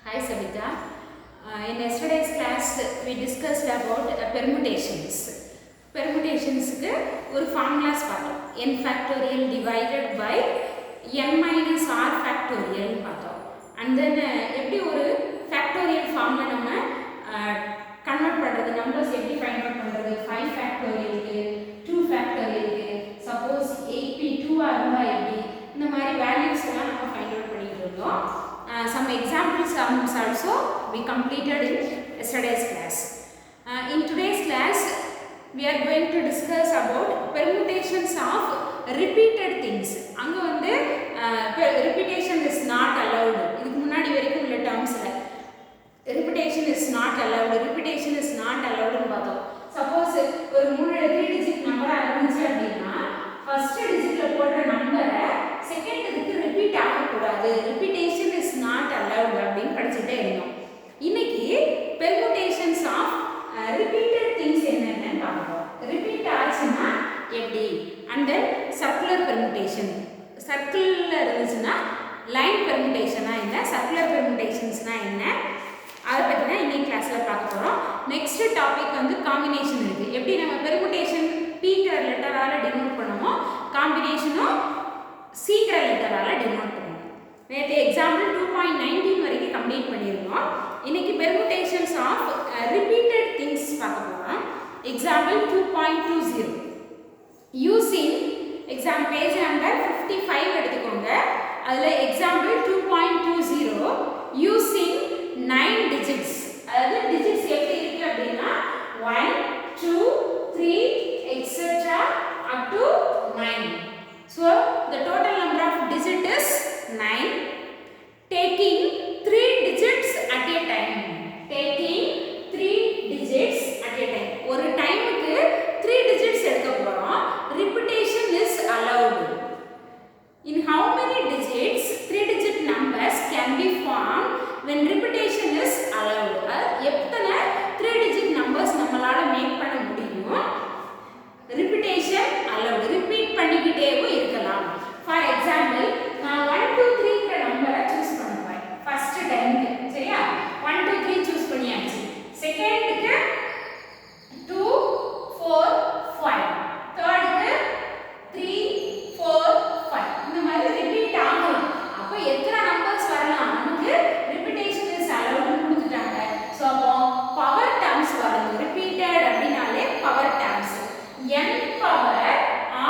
Hi Sabita. In yesterday's class we discussed about permutations. Permutations ku ஒரு formulas பார்த்தோம். n factorial divided by n minus r factorial பார்த்தோம். And then எப்படி ஒரு factorial formula நம்ம convert பண்றது, numbers எப்படி find out பண்றது, 5 factorial க்கு 2 factorial க்கு சப்போஸ் 8p2 ஆ இருந்தா எப்படி, இந்த மாதிரி வேல்யூஸ் எல்லாம் நம்ம ஃபைண்ட் அவுட் பண்ணிட்டு இருக்கோம். Some examples also we completed in yesterday's class. In today's class we are going to discuss about permutations of repeated things. அங்க வந்து repetition is not allowed. இதுக்கு முன்னாடி வரைக்கும் உள்ள டர்ம்ஸ்ல repetition is not allowed னு பார்த்தோம். சப்போஸ் ஒரு 3 டிஜிட் நம்பரா இருந்துச்சு அப்படினா ஃபர்ஸ்ட் டிஜிட்ல போடுற நம்பரை செகண்ட் இதுக்கு ரிப்பீட் ஆக கூடாது. repetition is not allowed அப்படினு படிச்சிட்டே இருந்தோம். இன்னைக்கு permutations of repeated things என்னன்னு பார்ப்போம். ரிப்பீட் ஆச்சுனா எப்படி, and then circular permutation, சர்க்கிள்ல இருந்துச்சுனா லைன் பெர்முடேஷனா என்ன, சர்க்குலர் பெர்முடேஷன்ஸ்னா என்ன, அதை பத்தி தான் இன்னைக்கு கிளாஸ்ல பார்க்க போறோம். நெக்ஸ்ட் டாபிக் வந்து காம்பினேஷன் இருக்கு. எப்படி நம்ம பெர்முடேஷன் pங்கிற லெட்டரால டினோட் பண்ணுவோம், காம்பினேஷனும் cங்கிற லெட்டரால டினோட் பண்ணுவோம். நேற்று எக்ஸாம்பிள் 2.19 வரைக்கும் கம்ப்ளீட் பண்ணியிருக்கோம். இன்னைக்கு பெர்முடேஷன்ஸ் ஆஃப் ரிப்பீட்டட் திங்ஸ் பார்க்க போறோம். Example 2.20 using exam page number 55 எடுத்துக்கோங்க. அதுல எக்ஸாம்பிள் 2.20 யூசிங் 9 digits, அதாவது digits எப்படி இருக்கு அப்படின்னா 1 2 3 etc up to 9. So the total number of digits is 9. Taking 3 digits at a time. Taking 3 digits at a time. ஒரு டைமுக்கு 3 digits எடுக்க போறோம். Repetition is allowed. In how many digits 3 digit numbers can be formed when repetition is allowed? எத்தனை 3 digit numbers நம்மளால make பண்ண முடியும், repetition allowed, repeat பண்ணிக்கிட்டேவும் இருக்கலாம். For example நான் 1 2 3ங்கற நம்பரை சூஸ் பண்ணுவேன் ஃபர்ஸ்ட் டைம்க்கு. சரியா, 1 2 3 சூஸ் பண்ணியாச்சு. செகண்ட்க்கு 2 4 5, தேர்ட்க்கு 3 4 5, இந்த மாதிரி ரிப்பீட் ஆகலாம். அப்ப எத்தனை நம்பர்ஸ் வரலாம், நமக்கு ரிப்பீட்டேஷன் இஸ் அலௌட் கொடுத்துட்டாங்க. சோ அப்போ பவர் டர்ம்ஸ் வரும். ரிப்பீட்டட் அப்படினாலே power terms, n power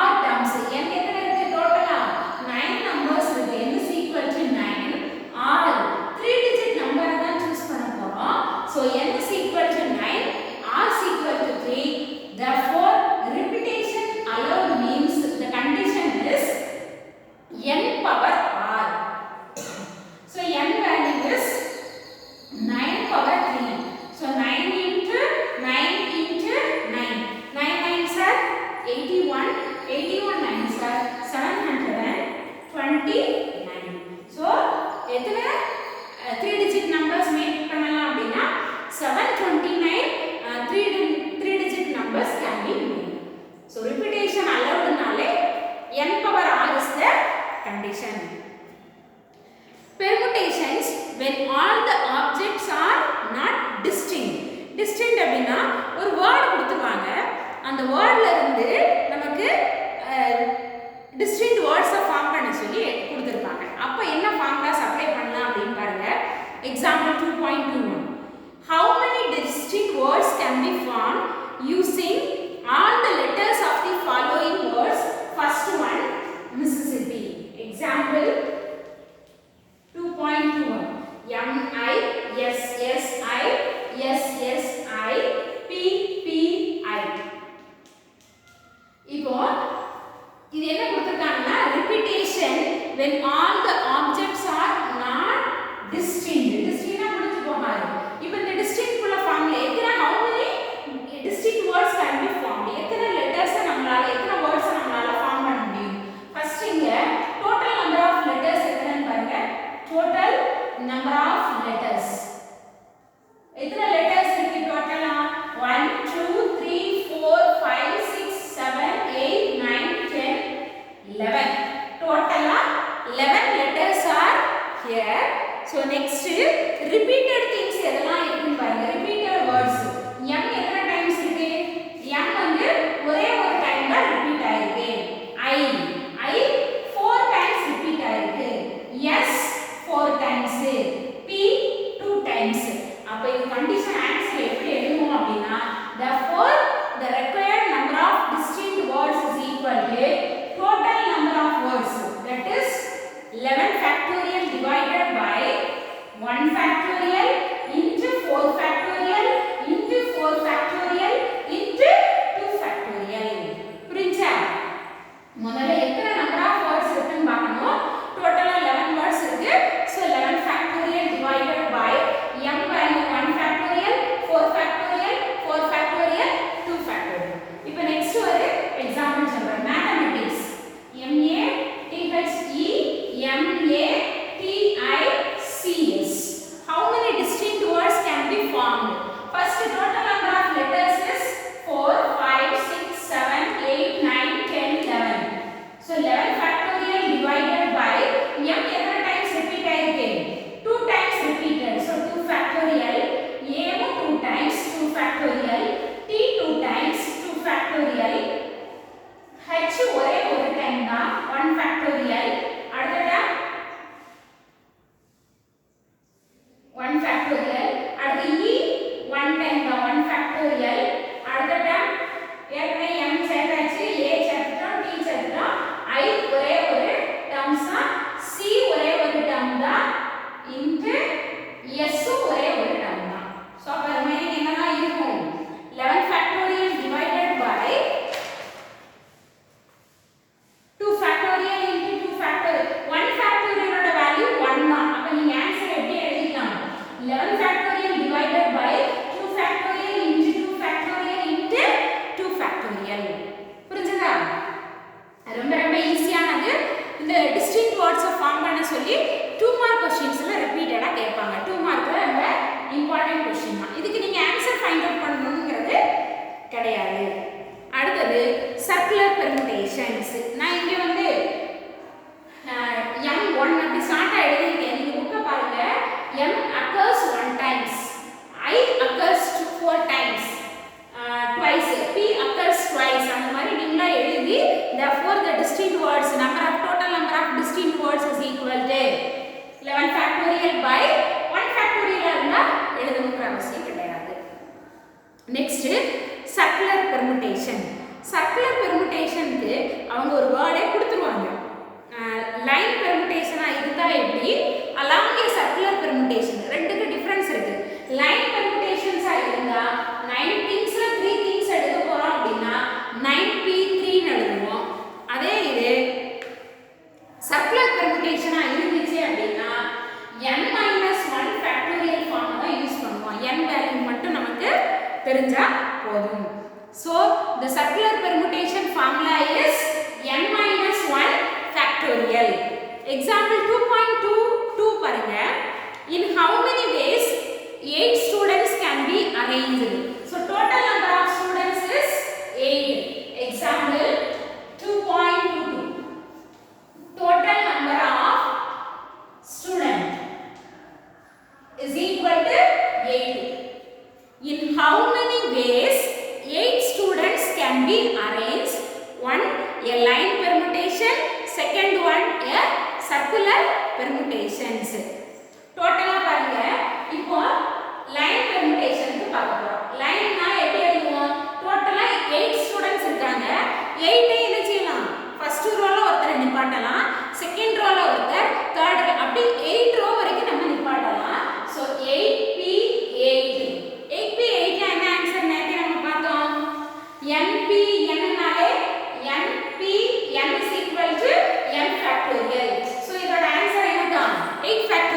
r terms. n எத்தனை இருக்கு டோட்டலா 9 நம்பர்ஸ் இருக்கு. n is equal to 9. r 3 digit நம்பரை தான் சூஸ் பண்ண போறோம். So n is equal to 9, r is equal to 3. therefore repetition allowed means the condition is n power r. so n value is 9 power 3. so 9 into 9 into 9, 9 9s are 81, 81 9s are 729. so எத்தனை 3 digit numbers make பண்ணலாம் அப்படினா 729 3 digit numbers can be made. so repetition allowed நாலே n power r is the condition. Permutations when all the objects are not distinct. distinct அப்படினா ஒரு word கொடுத்துவாங்க, அந்த வேர்ட்ல இருந்து நமக்கு distinct words form பண்ண சொல்லி கொடுத்திருப்பாங்க. அப்ப என்ன ஃபார்முலாஸ் அப்ளை பண்ணலாம் அப்படினு பாருங்க. Example 2.21 how many distinct words can be formed using all the letters of the following words. first one Mississippi. example 2.21 M I S S I S S I P P I. இப்போ இது என்ன கொடுத்திருக்காங்கன்னா repetition when all the objects are not distinct. distinct முடிஞ்சு போகாது. இப்போ இந்த distinct உள்ள ஃபார்ம்ல எத்தனை how many distinct words can be formed, எத்தனை லெட்டர்ஸ் நம்மளால எத்தனை words நம்மளால ஃபார்ம் பண்ண முடியும். ஃபர்ஸ்ட் இங்க total number of letters எத்தனைன்னு பாருங்க. total number of letters repeated things எதெல்லாம் இருக்குன்னு பாருங்க. ரிப்பீட்டட் வேர்ட்ஸ் m எத்தனை டைம்ஸ் இருக்கு? m வந்து ஒரே ஒரு டைம் தான் ரிப்பீட் ஆயிருக்கு. I 4 டைம்ஸ் ரிப்பீட் ஆயிருக்கு. s 4 times, p 2 times. அப்ப இந்த கண்டிஷன் ஆன்சர் எப்படி எழுதுவோம் அப்படினா therefore the required number of distinct words is equal to total number of words, that is 11 factorial divided by 1 factorial into 4 factorial into 4 factorial into 2 factorial. புரிஞ்சா? முதல்ல எத்தனை number of words இருக்குன்னு பார்க்கணும். டோட்டலா 11 words இருக்கு. So 11 factorial divided by m value 1 factorial, 4 factorial, 4 factorial, 2 factorial. இப்போ next ஒரு example சொல்றேன். Mathematics M A T H E M A T I C S. How many distinct words can be formed? First total number of letters is 4, 5, 6, 7, 8, 9, 10, 11. So 11 factorial divided by m எத்தனை times repeat ஆயிருக்கு? 2 times repeated. So 2 factorial, a 2 times 2 factorial, t 2 times 2 factorial, h ஒரே ஒரு time தான் 1 factorial. அடுத்ததா 1 factorial. அடுத்து e 1 time தான் 1 factorial. அடுத்ததா ஏற்கனவே m சேர்த்தாச்சு, a சேர்த்துட்டோம், t சேர்த்துட்டோம், i ஒரே ஒரு டர்ம்ஸ் தான், c ஒரே ஒரு டர்ம் தான், into s ஒரே ஒரு டர்ம் தான். சோ அப்ப ரிமைனிங் என்னலாம் இருக்கும்? 11 factorial divided by 2 factorial into 2 factorial. 1 factorial ஓட வேல்யூ 1 தான். அப்ப நீங்க ஆன்சர் எப்படி எழுதிக்கலாம்? 11 factorial divided by 2 factorial into 2 factorial into 2 factorial. புரிஞ்சதா? ரொம்ப ரொம்ப ஈஸியானது. இந்த டிஸ்டிங்க்ட் வேர்ட்ஸ் ஃபார்ம் பண்ண சொல்லி 2 மார்க் क्वेश्चंसல ரிப்பீட்டடா கேட்பாங்க. 2 மார்க்ல ரொம்ப இம்பார்ட்டன்ட் क्वेश्चन தான். இதுக்கு நீங்க ஆன்சர் ஃபைண்ட் அவுட் பண்ணனும்ங்கிறது கிடையாது. அடுத்து சர்க்குலர் பெர்முடேஷன்ஸ். நான் இங்க வந்து m1 அப்படி ஷார்ட்டா எழுதிருக்கேன். நீங்க புக்க பாருங்க. m occurs 1 times, I occurs 4 times, twice, p occurs twice. அந்த மாதிரி நீங்களா எழுதி therefore the distinct words total number of distinct words is equal to 11 factorial by 1 factorial இருந்தா எழுதணும்ங்கற அவசியம் கிடையாது. Next circular permutation. சர்க்குலர் பெர்முடேஷனுக்கு அவங்க ஒரு வேர்டே கொடுத்துருவாங்க. லைன் பெர்முடேஷனா இருந்தா எப்படி, along a circular permutation ரெண்டுக்கு டிஃபரன்ஸ் இருக்கு. லைன் பெர்முடேஷன்ஸா இருந்தா 9 திங்ஸ்ல 3 திங்ஸ் எடுக்க போறோம் அப்படினா 9p3 ன்னு எழுதுவோம். அதே இது சர்க்குலர் பெர்முடேஷனா இருந்துச்சு அப்படினா n-1 ஃபேக்டோரியல் ஃபார்ம் தான் யூஸ் பண்ணுவோம். n வேல்யூ மட்டும் நமக்கு தெரிஞ்சா போதும். So the circular permutation formula is n-1 factorial. Example 2.22 பாருங்க. In how many ways 8 students can be arranged? So total number of students is 8. Example 2.22. Total number of students is equal to 8. In how many ways 8 students can be arranged? One, a line permutation. Second one, a circular permutations. Total பாருங்க. இப்போ line permutationக்கு பார்க்க போறோம். லைன்னா எப்படி எழுதுவோம்? டோட்டலா 8 students இருக்காங்க. 8 என்ன செய்யலாம்? ஃபர்ஸ்ட் ரோல ஒருத்தர் நிப்பாட்டலாம், செகண்ட் ரோல ஒருத்தர், தேர்ட் ரோ, அப்படி 8 ரோ வரைக்கும் நம்ம நிப்பாட்டலாம். So 8p8. 8p8 என்ன ஆன்சர் நேத்து நம்ம பார்த்தோம். npn னாலே npn is equal to n factorial. So இதோட ஆன்சர் என்னதான்? 8 factorial.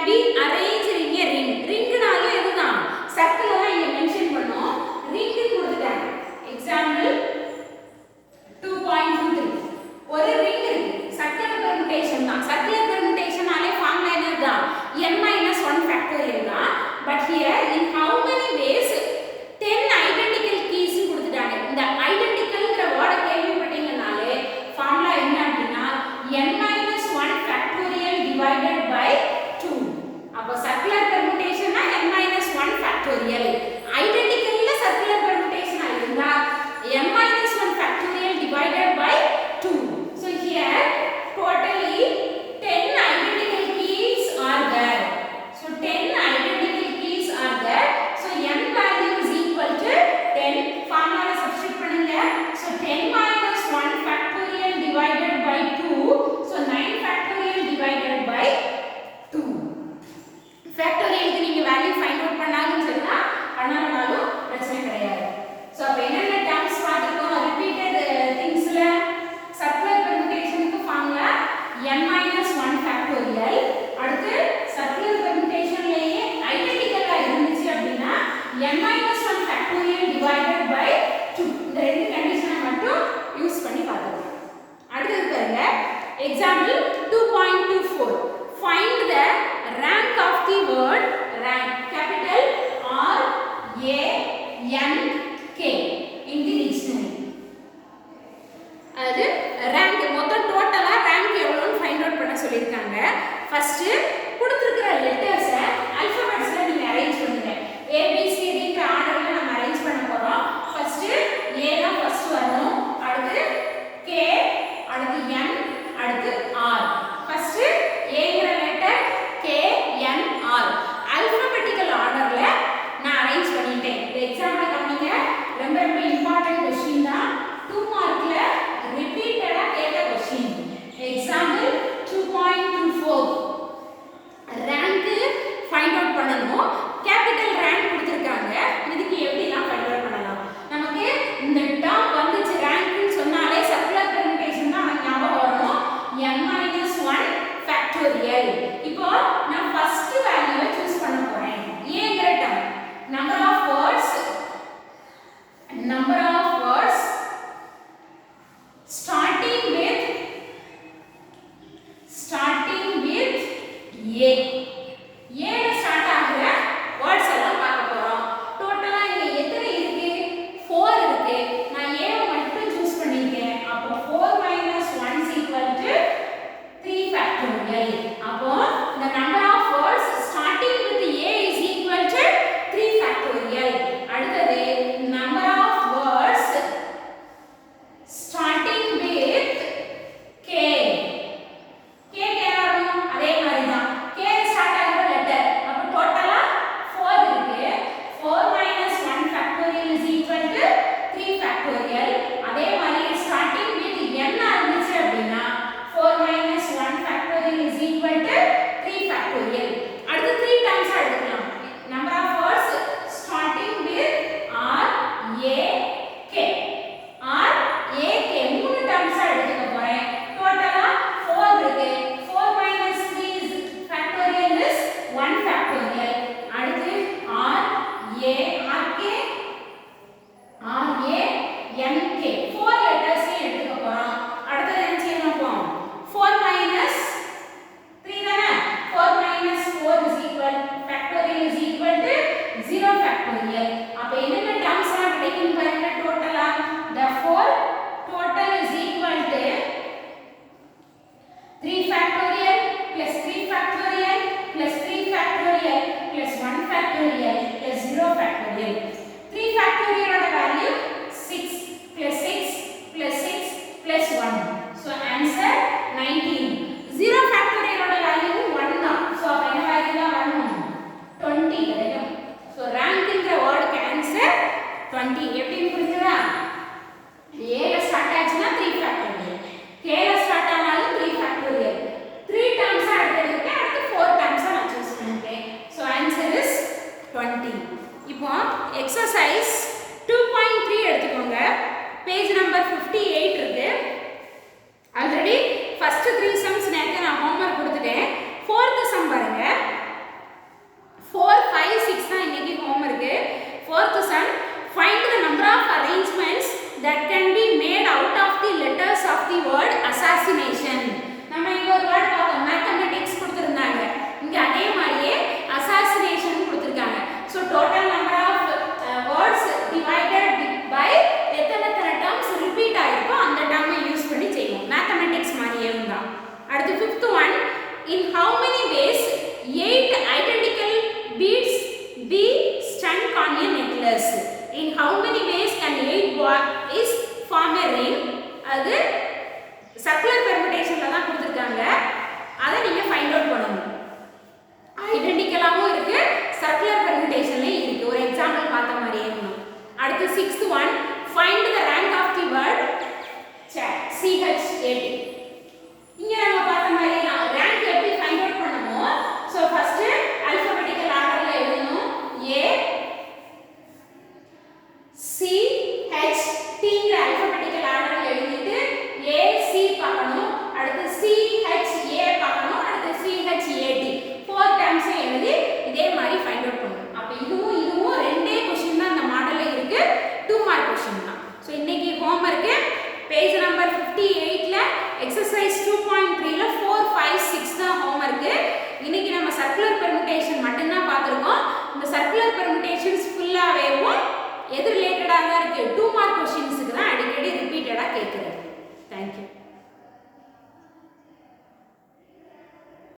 be arranged in a ring. ringனால இதுதான் சர்க்கிள் தான் இங்க மென்ஷன் பண்ணோம். ரிங் கொடுத்துட்டாங்க. எக்ஸாம்பிள் 2.23 ஒரு ரிங் இருக்கு. சர்க்குலர் பெர்முடேஷன் தான். சர்க்குலர் பெர்முடேஷனாலே ஃபார்முலா என்னதான் n-1 ஃபேக்டோரியல் தான். But here in how many ways 10 identical keys கொடுத்துட்டாங்க. இந்த ஐடென்டிக்கல்ங்கற வேர்ட் கேள்விப்பட்டீங்கனாலே ஃபார்முலா என்ன அப்படினா n-1 ஃபேக்டோரியல் divided by 2. அப்ப சர்க்குலர் பெர்முடேஷன்னா n-1 ஃபேக்டோரியல். ஐடென்டிக்கல்ல சர்க்குலர் பெர்முடேஷனா இருந்தா n-1 factorial divided by 2. So here totally 10 identical keys are there. So 10 identical keys are there. So n value is equal to 10. Formula substitute பண்ணுங்க. So 10 minus 1 factorial divided by 2. So 9 factorial divided by 2. Factorial க்கு நீங்க value find out பண்ணாலும் சரினா பண்ணாலும் பிரச்சனை கிடையாது. So அப்ப என்னென்ன terms பார்த்திருக்கோம் ரிப்பீட்டட் திங்ஸ்ல சர்க்குலர் பெர்முடேஷனுக்கு ஃபார்முலா n-1 ஃபேக்டோரியல். அடுத்து சர்க்குலர் பெர்முடேஷன்லயே ஐடென்டிக்கலா இருந்துச்சு அப்படினா n-1 ஃபேக்டோரியல் டிவைடட் பை 2. இந்த ரெண்டு கண்டிஷனை மட்டும் யூஸ் பண்ணி பார்த்துக்கலாம். அடுத்து பாருங்க example 2.24 find the rank of the word rank capital R A N K in the dictionary. அது rank மொத்தம் டோட்டலா rank எவ்வளவுன்னு ஃபைண்ட் அவுட் பண்ண சொல்லிருக்காங்க. ஃபர்ஸ்ட் கொடுத்திருக்கிற லெட்டர்ஸ் ஆல்பபெட்ஸ்ல நீங்க அரேஞ்ச் பண்ணுங்க. A B C D ங்கற ஆர்டர்ல நம்ம அரேஞ்ச் பண்ண போறோம். ஃபர்ஸ்ட் A தான் ஃபர்ஸ்ட் வரும். அடுத்து K, அடுத்து N, அடுத்து R. ஃபர்ஸ்ட் A ங்கற letter K N R alphabetical ஆர்டர்ல நான் அரேஞ்ச் பண்ணிட்டேன். இந்த எக்ஸாம்பிள் கவனிங்க. ரொம்ப ரொம்ப இம்பார்ட்டன்ட் क्वेश्चन தான். 2 மார்க்ல ரிப்பீட்டடா கேட்ட question. Example 2.24 rank find out பண்ணனும். கேபிட்டல் ரேங்க் கொடுத்திருக்காங்க. இதுக்கு எப்படிலாம் ஃபைண்ட் அவுட் பண்ணலாம்? நமக்கு இந்த டேர்ம் வந்துச்சு ரேங்க்னு சொன்னாலே சர்க்குலர் பெர்முடேஷன் தான் நமக்கு ஞாபகம் வரும். n-1 factorial. இப்போ நான் ஃபர்ஸ்ட் வேல்யூவை சூஸ் பண்ண போறேன். ஏங்கற term number of words starting with A. A ல ஸ்டார்ட் ஆகுற வேர்ட்ஸ் எல்லாம் பார்க்க போறோம். டோட்டலா இங்க எத்தனை இருக்கு? 4 இருக்கு. நான் A வை மட்டும் சூஸ் பண்ணிருக்கேன். அப்போ 4 1 3 ஃபேக்டோரியல். அப்போ the number of words starting with A is equal to 3 factorial. அடுத்து number of words starting with K. K வரும். அதே மாதிரி தான் K ஸ்டார்ட் ஆகுற லெட்டர். அப்ப டோட்டலா 4 இருக்கு. 4 1 factorial is equal to 3 factorial. அதே மாதிரி starting with N இருந்துச்சு அப்படினா 4 1 factorial is equal to 3 factorial. அடுத்து 3 டைம்ஸ் எடுக்கலாம். number of words starting with R A K. R A K 3 times எடுக்க போறேன். டோட்டலா 4 இருக்கு. 4 3 is factorial is 1 factorial. அடுத்து R A R K R A N K 4 letters எடுக்க போறோம். அடுத்து என்ன செய்யணும்? 4 minus 3 தானே? 4 minus 4 is equal factorial is equal to 0 factorial. அப்ப என்னென்ன டேர்ம்ஸ் எல்லாம் கிடைக்கும் பாருங்க டோட்டலா. therefore total is equal to 3 factorial plus 3 factorial plus 3 factorial plus 1 factorial plus 0 factorial. 3 factorial ஓட value 6 plus 6 plus 6 plus 1. So answer 19. 0 factorial ஓட value 1 தான். So அப்ப என்ன வேல்யூ தான் வரணும்? 20 கிடைக்கும். So rank ங்கற வேர்டுக்கு ஆன்சர் 20. எப்படி புரியுதா? A ல ஸ்டார்ட் ஆச்சுனா 3 ஃபேக்டோரியல். K ல ஸ்டார்ட் ஆனாலும் 3 ஃபேக்டோரியல். 3 டைம்ஸ் எடுத்துக்கிட்டேன். அடுத்து 4 டைம்ஸ் நான் சூஸ் பண்ணிட்டேன். So answer is 20. இப்போ எக்சர்சைஸ் 2.3 58ல எக்ஸசைஸ் 2.3ல 4, 5, 6 தான் ஹோம்வொர்க். இன்னைக்கு நம்ம சர்க்குலர் பெர்முடேஷன் மட்டும்தான் பார்த்துருக்கோம். இந்த சர்க்குலர் பெர்முடேஷன்ஸ் ஃபுல்லாவேவும் எது ரிலேட்டடாக தான் இருக்கு, 2 மார்க் கொஸ்டின்ஸுக்கு தான் அடிக்கடி ரிப்பீட்டடாக கேட்குறது. தேங்க்யூ.